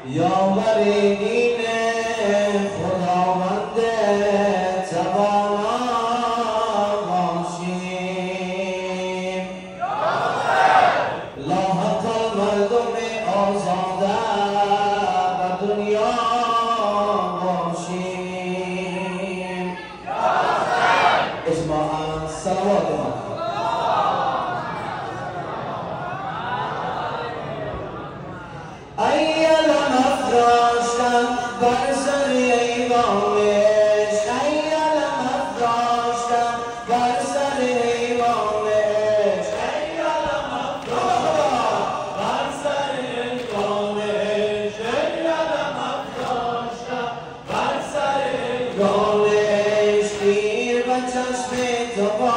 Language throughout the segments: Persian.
یاور دین خداوند توانا باشیم، لاحق مردم آزاده و دنیا باشیم. اجماعاً صلوات ایالم افراشتم بر سر ایوانش، ایالم افراشتم بر سر ایوانش، ایالم افراشتم بر سر ایوانش، ایالم افراشتم بر سر ایوانش. پیر به چشم تو با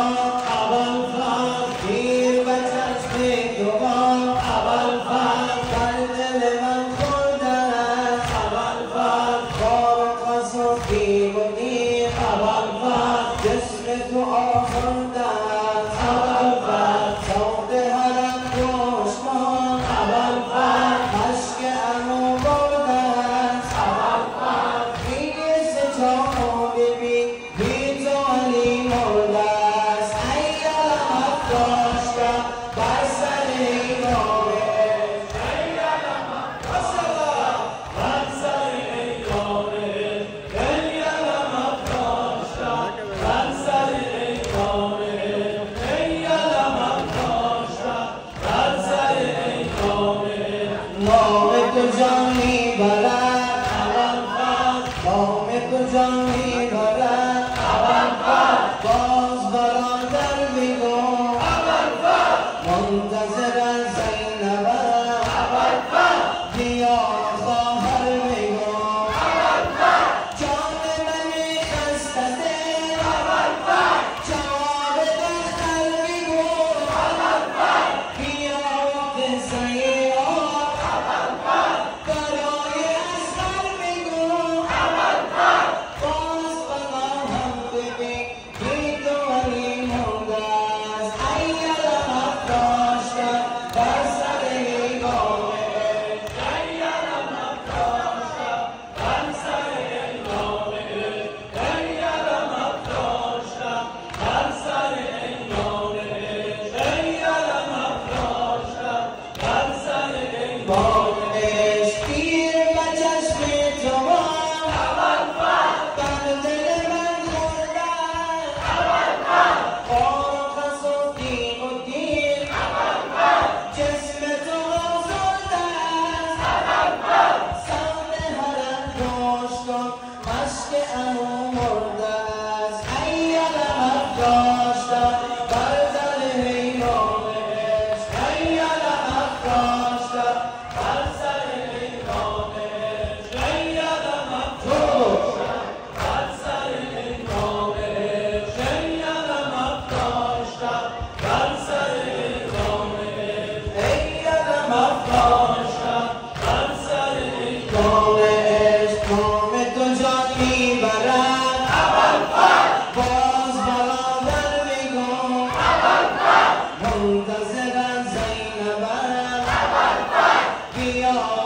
ابوالفضل، پیر به چشم تو با ابوالفضل، جسم تو آخونده ابوالفضل، صوت حرم گوش کن ابوالفضل، مشک عمو برده ابوالفضل، بیس جامو ببین بی تو علی مرده است. ایالم افراشتم بر سر ایوانش، ایالم افراشتم بر سر ایوانش، ایالم افراشتم بر سر ایوانش، ایالم افراشتم بر سر ایوانش. نام تو جان میبرد ابوالفضل، نام تو جان میبرد ابوالفضل، باز برادر بگو ابوالفضل، منتظر زینبم ابوالفضل، بیا خواهر بگو ابوالفضل، جان من خسته دل ابوالفضل، جواب دختر بگو ابوالفضل، بیا قصه یار ابوالفضل، برای اصغر بگو ابوالفضل، باز بنا هم ببین بی تو علی مرده است. ایالم افراشتم بر سر ایوانش، ایالم افراشتم بر سر ایوانش، ایالم افراشتم بر سر ایوانش، ایالم افراشتم بر سر ایوانش. پیر به چشم تو با ابوالفضل، بر دل من خورده ابوالفضل، خار و خس و تیغ و تیر ابوالفضل، جسم تو آزرده ابوالفضل، صوت حرم گوش کن مشک عمو مرده است. ایالم افراشتم بر سر ایوانش، ایالم افراشتم بر سر ایوانش، ایالم افراشتم بر سر ایوانش، ایالم افراشتم بر سر ایوانش، ایالم افراشتم بر سر ایوانش. نام تو جان میبرد ابوالفضل، باز برادر بگو ابوالفضل، منتظر زینبم ابوالفضل، بیا